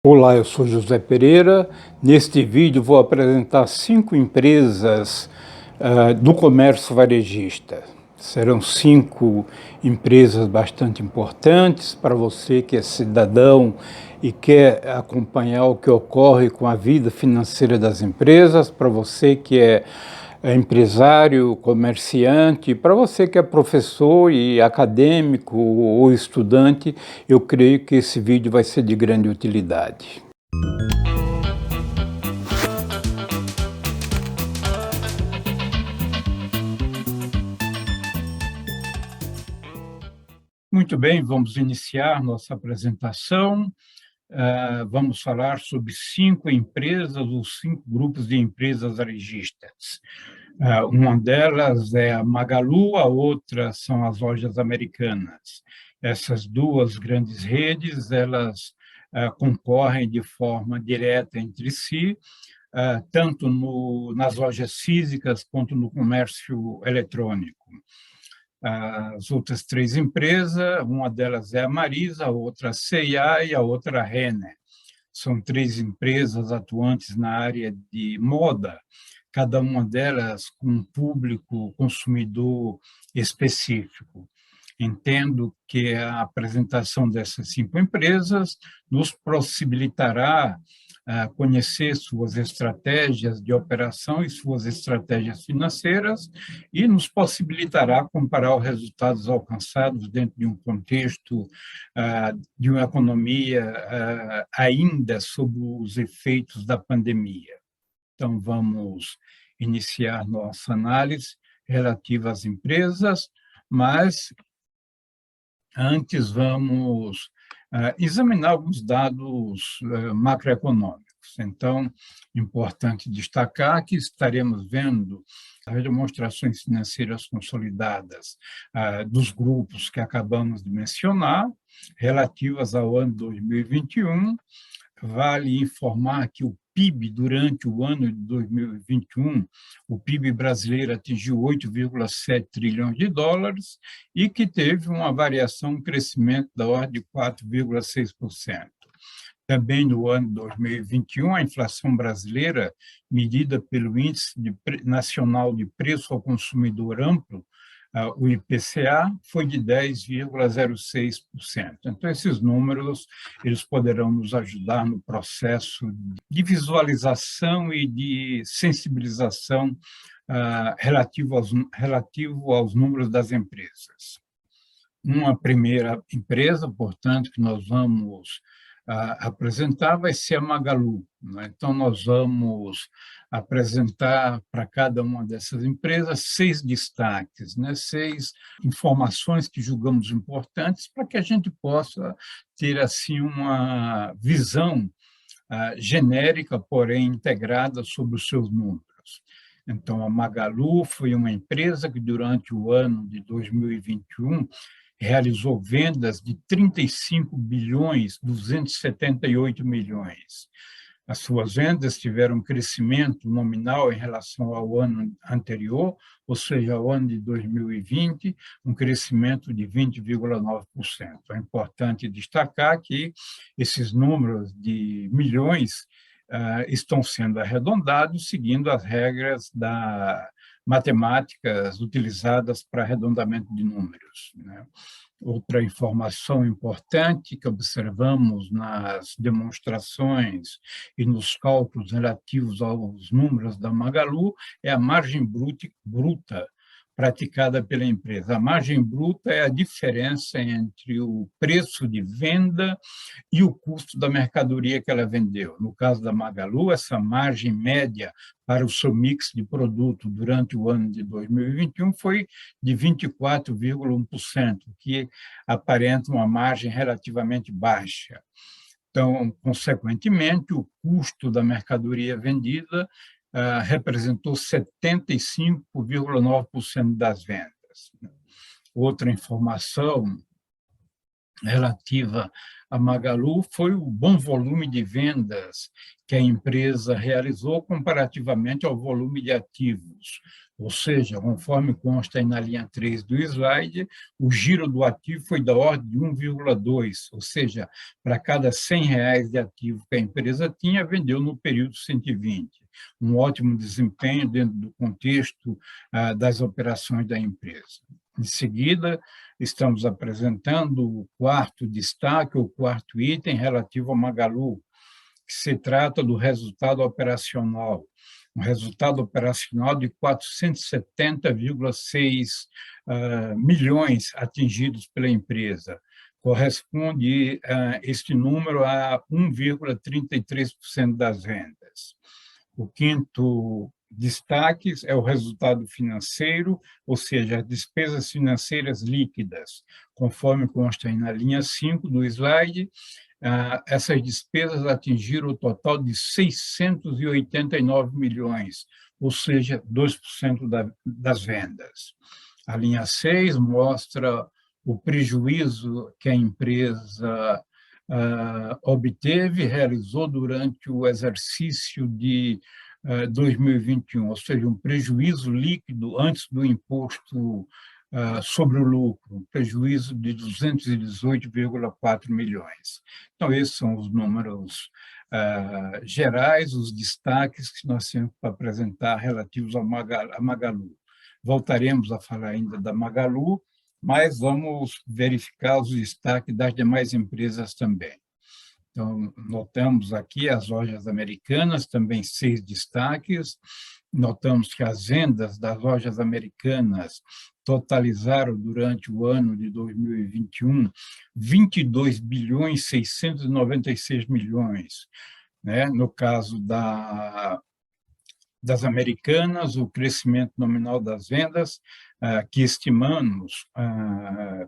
Olá, eu sou José Pereira. Neste vídeo vou apresentar 5 empresas do comércio varejista. Serão 5 empresas bastante importantes para você que é cidadão e quer acompanhar o que ocorre com a vida financeira das empresas, para você que é empresário, comerciante, para você que é professor e acadêmico ou estudante, eu creio que esse vídeo vai ser de grande utilidade. Muito bem, vamos iniciar nossa apresentação. Vamos falar sobre 5 empresas ou 5 grupos de empresas varejistas. Uma delas é a Magalu, a outra são as lojas americanas. Essas duas grandes redes, elas concorrem de forma direta entre si, tanto nas lojas físicas quanto no comércio eletrônico. As outras 3 empresas, uma delas é a Marisa, a outra a C&A e a outra a Renner. São 3 empresas atuantes na área de moda, cada uma delas com um público consumidor específico. Entendo que a apresentação dessas 5 empresas nos possibilitará conhecer suas estratégias de operação e suas estratégias financeiras e nos possibilitará comparar os resultados alcançados dentro de um contexto de uma economia ainda sob os efeitos da pandemia. Então, vamos iniciar nossa análise relativa às empresas, mas antes vamos examinar alguns dados macroeconômicos. Então, importante destacar que estaremos vendo as demonstrações financeiras consolidadas dos grupos que acabamos de mencionar, relativas ao ano 2021. Vale informar que o PIB durante o ano de 2021, o PIB brasileiro atingiu 8,7 trilhões de dólares e que teve uma variação, um crescimento da ordem de 4,6%. Também no ano de 2021, a inflação brasileira, medida pelo Índice Nacional de Preço ao Consumidor Amplo, o IPCA, foi de 10,06%. Então, esses números eles poderão nos ajudar no processo de visualização e de sensibilização relativo aos números das empresas. Uma primeira empresa, portanto, que nós vamos apresentar vai ser a Magalu, né? Então, nós vamos apresentar para cada uma dessas empresas 6 destaques, né? 6 informações que julgamos importantes para que a gente possa ter assim uma visão genérica, porém integrada sobre os seus números. Então, a Magalu foi uma empresa que, durante o ano de 2021, realizou vendas de 35 bilhões 278 milhões. As suas vendas tiveram um crescimento nominal em relação ao ano anterior, ou seja, ao ano de 2020, um crescimento de 20,9%. É importante destacar que esses números de milhões estão sendo arredondados seguindo as regras matemáticas utilizadas para arredondamento de números, né? Outra informação importante que observamos nas demonstrações e nos cálculos relativos aos números da Magalu é a margem bruta praticada pela empresa. A margem bruta é a diferença entre o preço de venda e o custo da mercadoria que ela vendeu. No caso da Magalu, essa margem média para o seu mix de produto durante o ano de 2021 foi de 24,1%, que aparenta uma margem relativamente baixa. Então, consequentemente, o custo da mercadoria vendida representou 75,9% das vendas. Outra informação relativa à Magalu foi o bom volume de vendas que a empresa realizou comparativamente ao volume de ativos. Ou seja, conforme consta aí na linha 3 do slide, o giro do ativo foi da ordem de 1,2, ou seja, para cada R$ 100 de ativo que a empresa tinha, vendeu no período 120. Um ótimo desempenho dentro do contexto das operações da empresa. Em seguida, estamos apresentando o quarto destaque, o quarto item relativo ao Magalu, que se trata do resultado operacional, um resultado operacional de 470,6 milhões atingidos pela empresa. Corresponde este número a 1,33% das vendas. O quinto destaque é o resultado financeiro, ou seja, as despesas financeiras líquidas, conforme consta aí na linha 5 do slide. Essas despesas atingiram o total de 689 milhões, ou seja, 2% das vendas. A linha 6 mostra o prejuízo que a empresa obteve, realizou durante o exercício de 2021, ou seja, um prejuízo líquido antes do imposto sobre o lucro, um prejuízo de 218,4 milhões. Então, esses são os números gerais, os destaques que nós temos para apresentar relativos a Magalu. Voltaremos a falar ainda da Magalu, mas vamos verificar os destaques das demais empresas também. Então, notamos aqui as lojas americanas, também 6 destaques. Notamos que as vendas das lojas americanas totalizaram, durante o ano de 2021, 22 bilhões 696 milhões. Né? No caso das americanas, o crescimento nominal das vendas, que estimamos,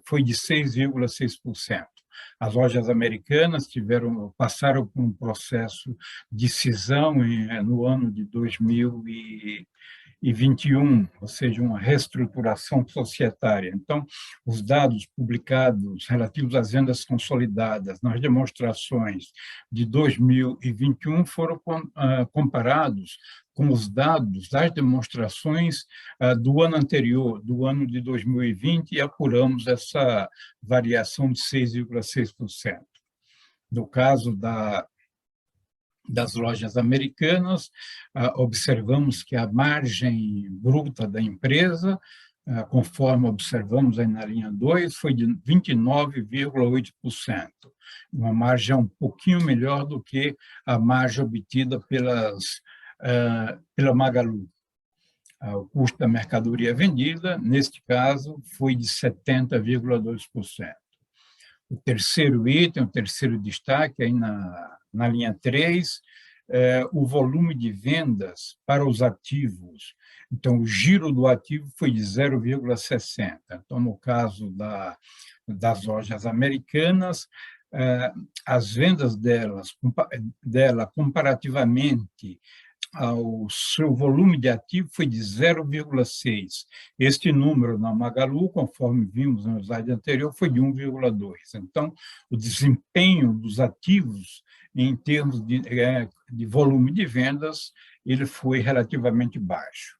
foi de 6,6%. As lojas americanas passaram por um processo de cisão no ano de 2021, ou seja, uma reestruturação societária. Então, os dados publicados relativos às vendas consolidadas nas demonstrações de 2021 foram comparados com os dados das demonstrações do ano anterior, do ano de 2020, e apuramos essa variação de 6,6%. No caso das lojas americanas, observamos que a margem bruta da empresa, conforme observamos aí na linha 2, foi de 29,8%, uma margem um pouquinho melhor do que a margem obtida pela Magalu. O custo da mercadoria vendida, neste caso, foi de 70,2%. O terceiro item, o terceiro destaque, aí na linha 3, o volume de vendas para os ativos. Então, o giro do ativo foi de 0,60. Então, no caso das lojas americanas, as vendas dela comparativamente ao seu volume de ativo foi de 0,6. Este número na Magalu, conforme vimos no slide anterior, foi de 1,2. Então, o desempenho dos ativos em termos de volume de vendas, ele foi relativamente baixo.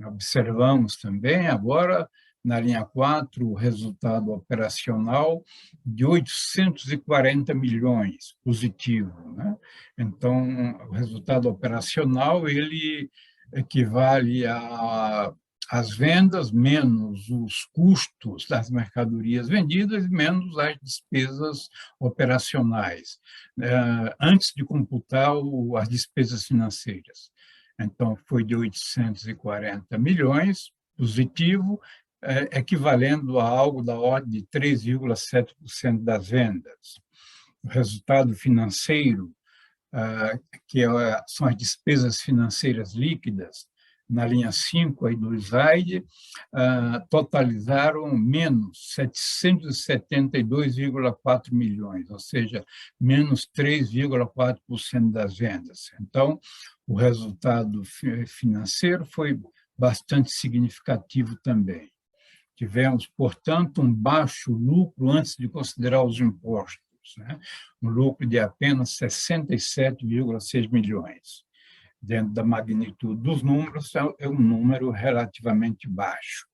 Observamos também agora, na linha 4, o resultado operacional de 840 milhões, positivo. Né? Então, o resultado operacional, ele equivale às vendas menos os custos das mercadorias vendidas, menos as despesas operacionais, antes de computar as despesas financeiras. Então, foi de 840 milhões, positivo, equivalendo a algo da ordem de 3,7% das vendas. O resultado financeiro, que são as despesas financeiras líquidas, na linha 5 aí do slide, totalizaram menos 772,4 milhões, ou seja, menos 3,4% das vendas. Então, o resultado financeiro foi bastante significativo também. Tivemos, portanto, um baixo lucro antes de considerar os impostos, né? Um lucro de apenas 67,6 milhões. dentro da magnitude dos números, é um número relativamente baixo.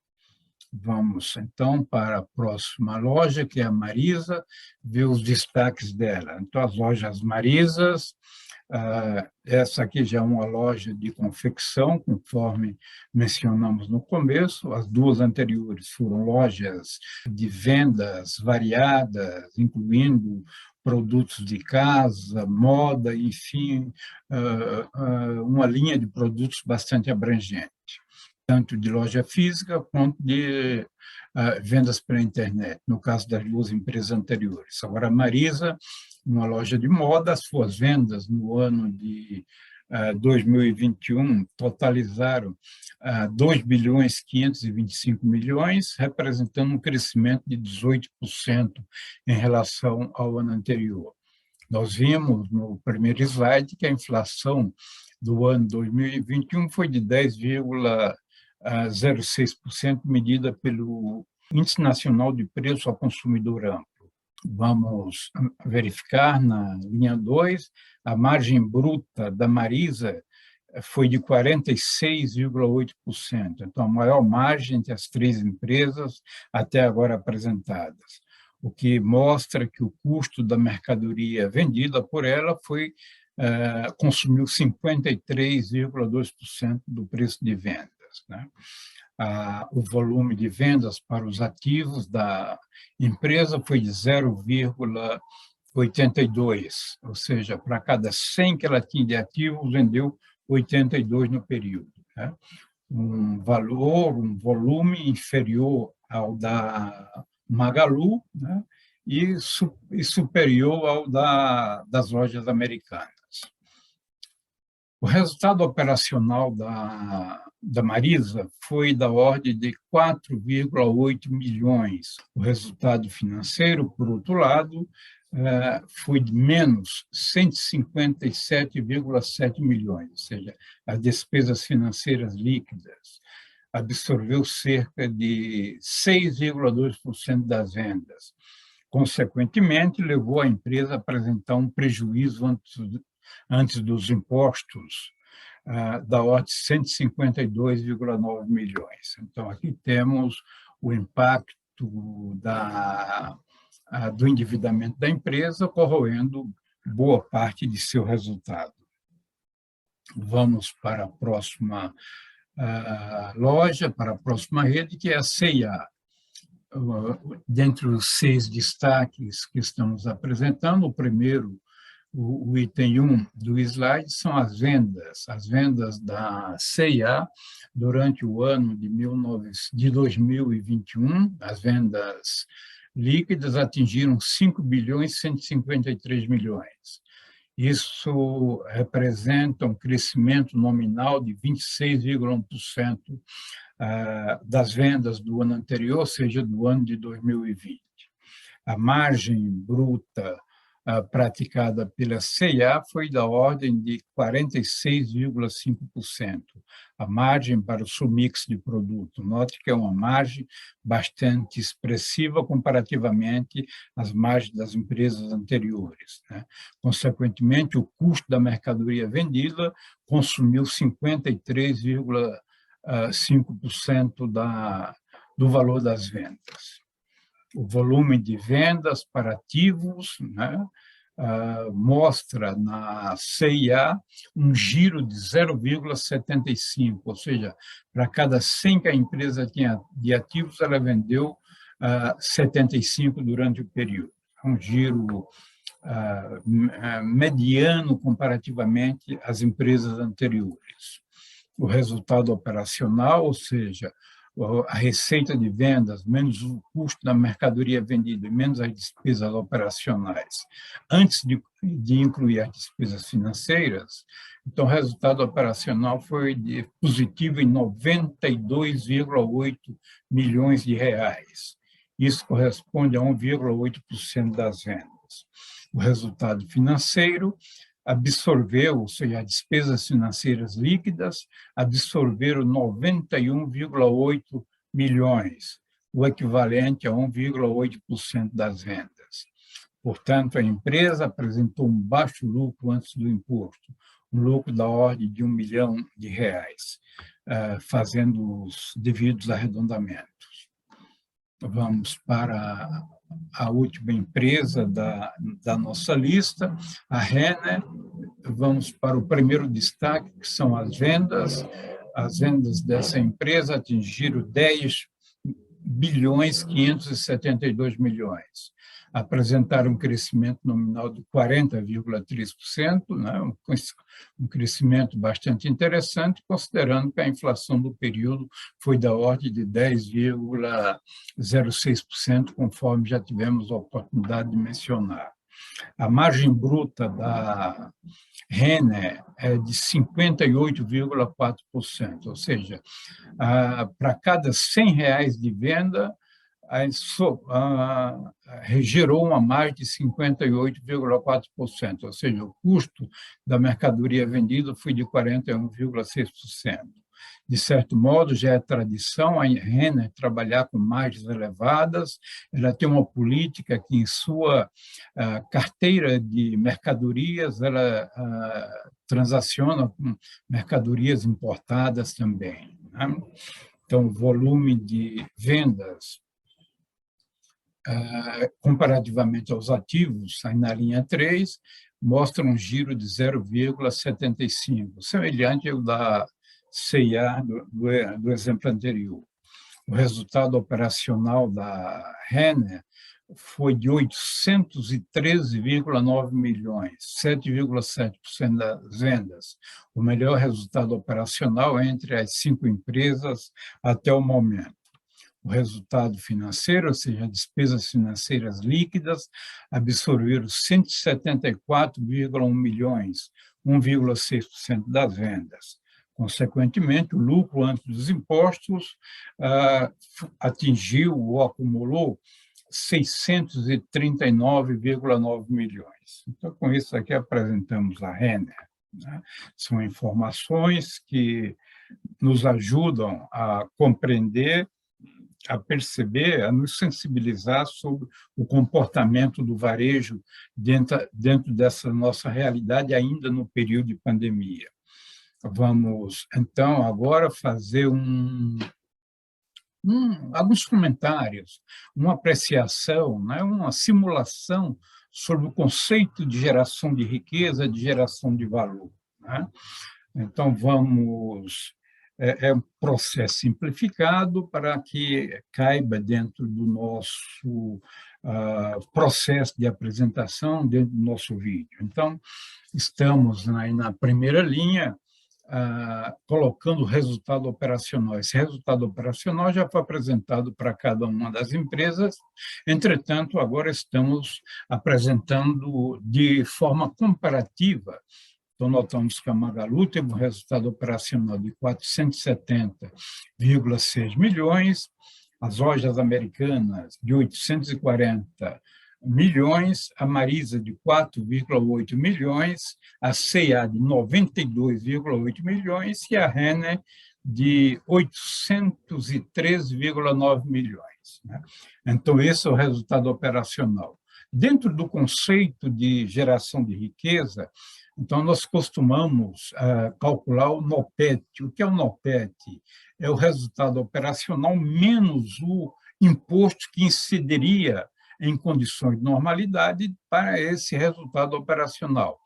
Vamos, então, para a próxima loja, que é a Marisa, ver os destaques dela. Então, as lojas Marisas, essa aqui já é uma loja de confecção, conforme mencionamos no começo. As duas anteriores foram lojas de vendas variadas, incluindo produtos de casa, moda, enfim, uma linha de produtos bastante abrangente, tanto de loja física quanto de vendas pela internet, no caso das duas empresas anteriores. Agora, a Marisa, uma loja de moda, as suas vendas no ano de 2021 totalizaram 2 bilhões 525 milhões, representando um crescimento de 18% em relação ao ano anterior. Nós vimos no primeiro slide que a inflação do ano 2021 foi de 10,06%, medida pelo Índice Nacional de Preço ao Consumidor Amplo. Vamos verificar na linha 2, a margem bruta da Marisa foi de 46,8%, então a maior margem entre as três empresas até agora apresentadas, o que mostra que o custo da mercadoria vendida por ela consumiu 53,2% do preço de vendas, né? O volume de vendas para os ativos da empresa foi de 0,82, ou seja, para cada 100 que ela tinha de ativos, vendeu 82 no período, né? Um volume inferior ao da Magalu, né? e superior ao das lojas americanas. O resultado operacional da Marisa foi da ordem de 4,8 milhões. O resultado financeiro, por outro lado, foi de menos 157,7 milhões, ou seja, as despesas financeiras líquidas absorveu cerca de 6,2% das vendas. Consequentemente, levou a empresa a apresentar um prejuízo antes dos impostos da ordem de 152,9 milhões. Então, aqui temos o impacto do endividamento da empresa corroendo boa parte de seu resultado. Vamos para a próxima loja, para a próxima rede, que é a C&A. Dentre os 6 destaques que estamos apresentando, o primeiro, o item 1 do slide, são as vendas. As vendas da C&A durante o ano de 2021, as vendas líquidas atingiram 5 bilhões 153 milhões. Isso representa um crescimento nominal de 26,1% das vendas do ano anterior, ou seja, do ano de 2020. A margem bruta praticada pela C&A foi da ordem de 46,5%. A margem para o submix de produto, note que é uma margem bastante expressiva comparativamente às margens das empresas anteriores, né? Consequentemente, o custo da mercadoria vendida consumiu 53,5% do valor das vendas. O volume de vendas para ativos, né, mostra na C&A um giro de 0,75, ou seja, para cada 100 que a empresa tinha de ativos, ela vendeu 75 durante o período. Um giro mediano comparativamente às empresas anteriores. O resultado operacional, ou seja, a receita de vendas, menos o custo da mercadoria vendida, menos as despesas operacionais, antes de incluir as despesas financeiras, então o resultado operacional foi positivo em 92,8 milhões de reais. Isso corresponde a 1,8% das vendas. O resultado financeiro absorveu, ou seja, as despesas financeiras líquidas absorveram 91,8 milhões, o equivalente a 1,8% das vendas. Portanto, a empresa apresentou um baixo lucro antes do imposto, um lucro da ordem de R$ 1 milhão, fazendo os devidos arredondamentos. Vamos para a última empresa da nossa lista, a Renner. Vamos para o primeiro destaque, que são as vendas. As vendas dessa empresa atingiram 10.572 milhões. Apresentaram um crescimento nominal de 40,3%, né? Um crescimento bastante interessante, considerando que a inflação do período foi da ordem de 10,06%, conforme já tivemos a oportunidade de mencionar. A margem bruta da Renner é de 58,4%, ou seja, para cada R$ 100 de venda, gerou uma margem de 58,4%, ou seja, o custo da mercadoria vendida foi de 41,6%. De certo modo, já é tradição a Renner trabalhar com margens elevadas, ela tem uma política que, em sua carteira de mercadorias, ela transaciona com mercadorias importadas também, né? Então, o volume de vendas comparativamente aos ativos, aí na linha 3, mostra um giro de 0,75, semelhante ao da CIA do exemplo anterior. O resultado operacional da Renner foi de 813,9 milhões, 7,7% das vendas, o melhor resultado operacional entre as 5 empresas até o momento. O resultado financeiro, ou seja, despesas financeiras líquidas, absorveram 174,1 milhões, 1,6% das vendas. Consequentemente, o lucro antes dos impostos atingiu ou acumulou 639,9 milhões. Então, com isso aqui apresentamos a Renner, né? São informações que nos ajudam a compreender, a perceber, a nos sensibilizar sobre o comportamento do varejo dentro dessa nossa realidade, ainda no período de pandemia. Vamos, então, agora fazer alguns comentários, uma apreciação, né, uma simulação sobre o conceito de geração de riqueza, de geração de valor, né? Então, vamos... É um processo simplificado para que caiba dentro do nosso processo de apresentação, dentro do nosso vídeo. Então, estamos aí na primeira linha, colocando o resultado operacional. Esse resultado operacional já foi apresentado para cada uma das empresas, entretanto, agora estamos apresentando de forma comparativa. Então, notamos que a Magalu teve um resultado operacional de 470,6 milhões, as lojas americanas de 840 milhões, a Marisa de 4,8 milhões, a C&A de 92,8 milhões e a Renner de 813,9 milhões, né? Então, esse é o resultado operacional. Dentro do conceito de geração de riqueza, então, nós costumamos calcular o NOPET. O que é o NOPET? É o resultado operacional menos o imposto que incidiria em condições de normalidade para esse resultado operacional.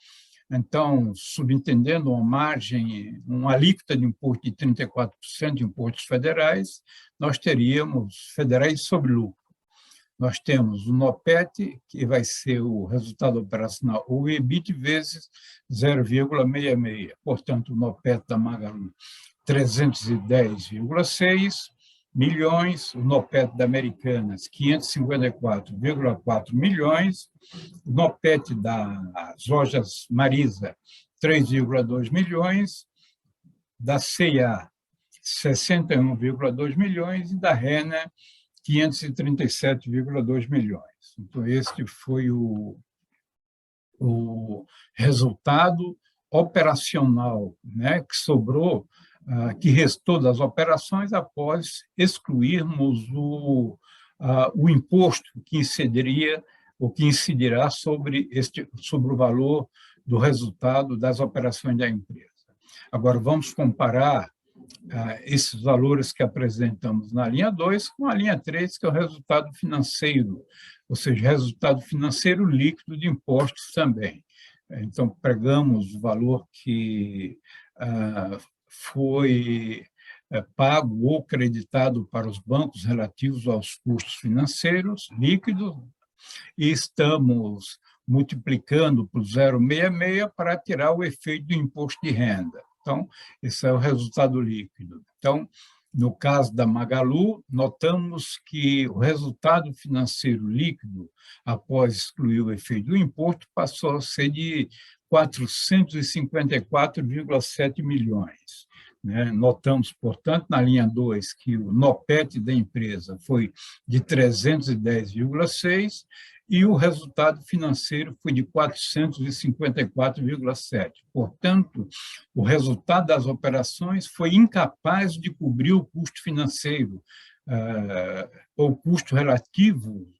Então, subentendendo uma margem, uma alíquota de imposto de 34% de impostos federais, nós teríamos federais sobre lucro. Nós temos o NOPET, que vai ser o resultado operacional, o EBIT vezes 0,66. Portanto, o NOPET da Magalu, 310,6 milhões, o NOPET da Americanas, 554,4 milhões, o NOPET das lojas Marisa, 3,2 milhões, da C&A, 61,2 milhões, e da Renner, 537,2 milhões. Então, este foi o resultado operacional, né, que sobrou, que restou das operações após excluirmos o imposto que incidiria o que incidirá sobre o valor do resultado das operações da empresa. Agora, vamos comparar esses valores que apresentamos na linha 2 com a linha 3, que é o resultado financeiro, ou seja, resultado financeiro líquido de impostos também. Então, pegamos o valor que foi pago ou creditado para os bancos relativos aos custos financeiros líquidos e estamos multiplicando por 0,66 para tirar o efeito do imposto de renda. Então, esse é o resultado líquido. Então, no caso da Magalu, notamos que o resultado financeiro líquido, após excluir o efeito do imposto, passou a ser de 454,7 milhões. Notamos, portanto, na linha 2, que o NOPAT da empresa foi de 310,6 e o resultado financeiro foi de 454,7. Portanto, o resultado das operações foi incapaz de cobrir o custo financeiro, ou custo relativo,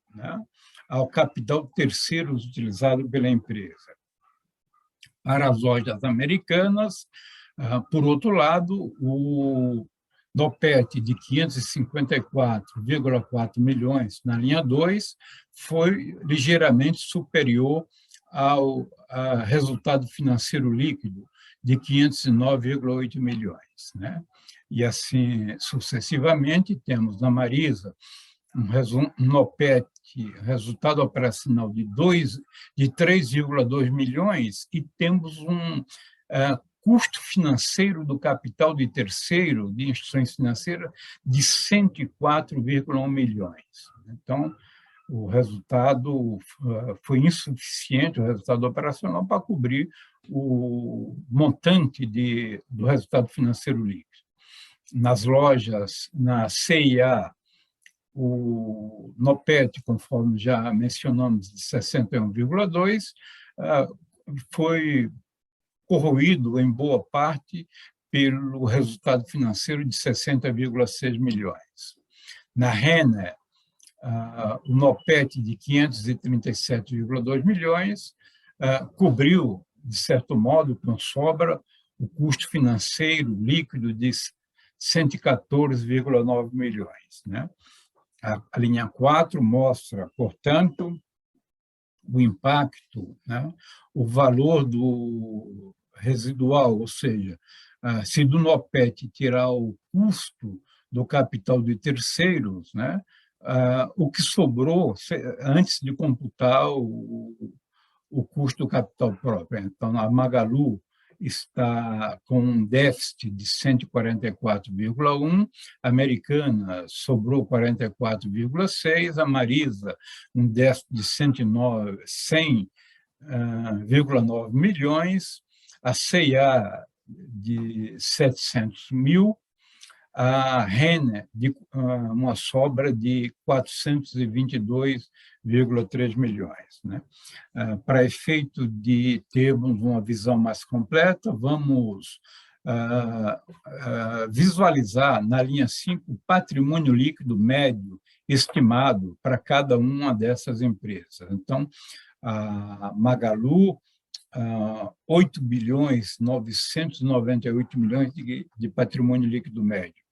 ao capital terceiro utilizado pela empresa. Para as lojas americanas, por outro lado, o NOPAT de 554,4 milhões na linha 2 foi ligeiramente superior ao resultado financeiro líquido de 509,8 milhões. E assim sucessivamente, temos na Marisa um NOPAT, resultado operacional de 3,2 milhões, e temos um custo financeiro do capital de terceiro, de instituições financeiras, de 104,1 milhões. Então, o resultado foi insuficiente, o resultado operacional, para cobrir o montante do resultado financeiro líquido. Nas lojas, na CIA, o NOPAT, conforme já mencionamos, de 61,2, foi corroído, em boa parte, pelo resultado financeiro de 60,6 milhões. Na Renner, o NOPAT de 537,2 milhões cobriu, de certo modo, com sobra, o custo financeiro líquido de 114,9 milhões. A linha 4 mostra, portanto, o impacto, o valor do residual, ou seja, se do NOPAT tirar o custo do capital de terceiros, o que sobrou antes de computar o custo do capital próprio. Então, a Magalu está com um déficit de 144,1, a Americana sobrou 44,6, a Marisa um déficit de 100,9 milhões, a C&A de 700 mil, a Renner de uma sobra de 422,3 milhões. Para efeito de termos uma visão mais completa, vamos visualizar na linha 5 o patrimônio líquido médio estimado para cada uma dessas empresas. Então, a Magalu, 8,998 bilhões de patrimônio líquido médio.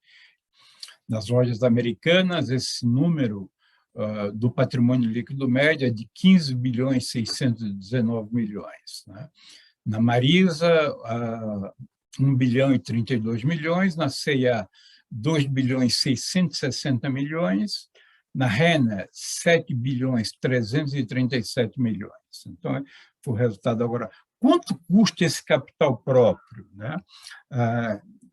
Nas lojas americanas, esse número do patrimônio líquido médio é de 15,619 bilhões. Na Marisa, 1,032 bilhões, na C&A, 2,660 bilhões, na Renner, 7,337 bilhões. Então, foi o resultado agora. Quanto custa esse capital próprio?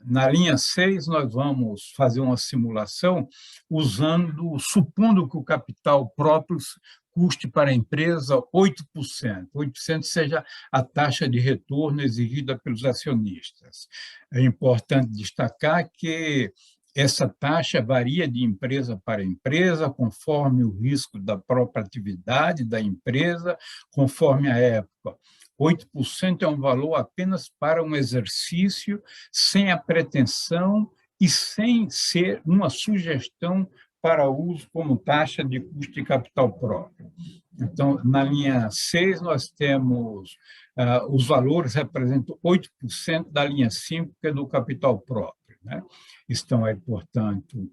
Na linha 6, nós vamos fazer uma simulação supondo que o capital próprio custe para a empresa 8%. 8% seja a taxa de retorno exigida pelos acionistas. É importante destacar que essa taxa varia de empresa para empresa, conforme o risco da própria atividade da empresa, conforme a época. 8% é um valor apenas para um exercício, sem a pretensão e sem ser uma sugestão para uso como taxa de custo de capital próprio. Então, na linha 6, nós temos os valores representam 8% da linha 5, que é do capital próprio, né? Estão aí, portanto,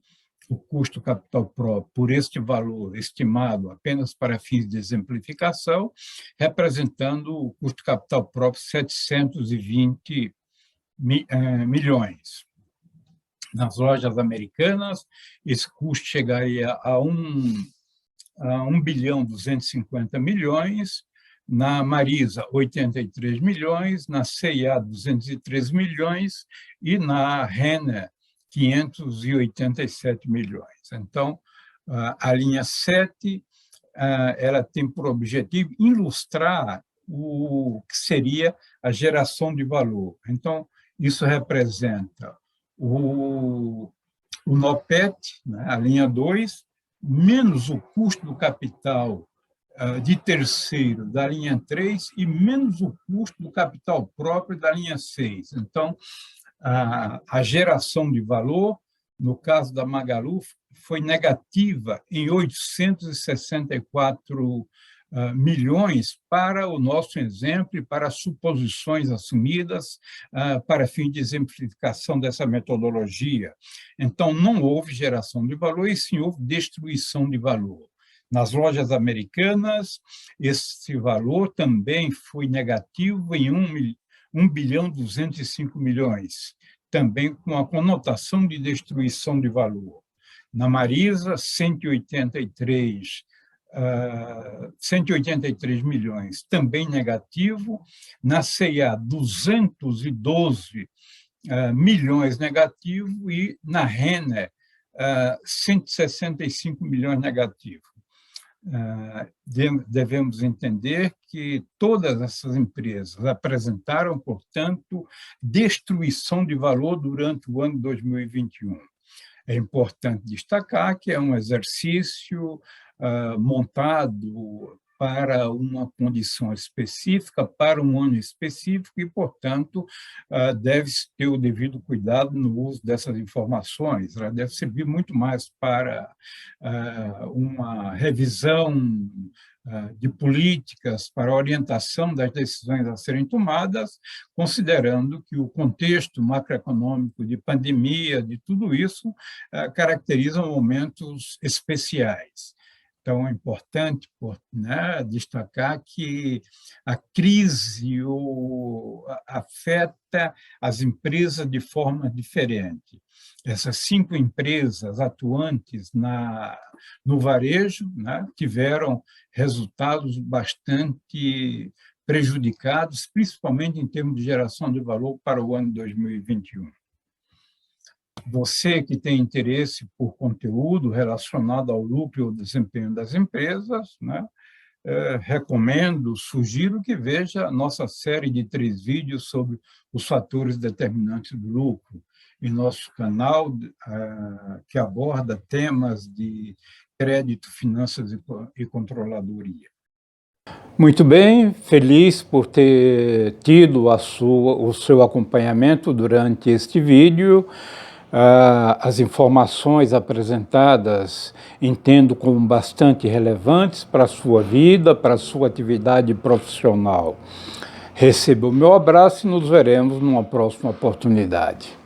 o custo capital próprio por este valor estimado apenas para fins de exemplificação, representando o custo capital próprio 720 milhões. Nas lojas americanas, esse custo chegaria a 1 bilhão 250 milhões, na Marisa, 83 milhões, na C&A, 203 milhões, e na Renner, 587 milhões. Então, a linha 7, ela tem por objetivo ilustrar o que seria a geração de valor. Então, isso representa o NOPET, né, a linha 2, menos o custo do capital de terceiro da linha 3 e menos o custo do capital próprio da linha 6. Então, a geração de valor, no caso da Magalu, foi negativa em 864 milhões para o nosso exemplo e para suposições assumidas para fim de exemplificação dessa metodologia. Então, não houve geração de valor, e sim houve destruição de valor. Nas lojas americanas, esse valor também foi negativo em 1 bilhão 205 milhões, também com a conotação de destruição de valor. Na Marisa, 183 milhões, também negativo. Na C&A, 212 milhões negativo, e na Renner, 165 milhões negativo. Devemos entender que todas essas empresas apresentaram, portanto, destruição de valor durante o ano 2021. É importante destacar que é um exercício montado para uma condição específica, para um ano específico, e, portanto, deve-se ter o devido cuidado no uso dessas informações. Ela deve servir muito mais para uma revisão de políticas, para a orientação das decisões a serem tomadas, considerando que o contexto macroeconômico de pandemia, de tudo isso, caracteriza momentos especiais. Então, é importante, né, destacar que a crise afeta as empresas de forma diferente. Essas 5 empresas atuantes no varejo, né, tiveram resultados bastante prejudicados, principalmente em termos de geração de valor para o ano 2021. Você que tem interesse por conteúdo relacionado ao lucro e ao desempenho das empresas, né, sugiro que veja a nossa série de 3 vídeos sobre os fatores determinantes do lucro em nosso canal, que aborda temas de crédito, finanças e controladoria. Muito bem, feliz por ter tido o seu acompanhamento durante este vídeo. As informações apresentadas entendo como bastante relevantes para a sua vida, para a sua atividade profissional. Receba o meu abraço e nos veremos numa próxima oportunidade.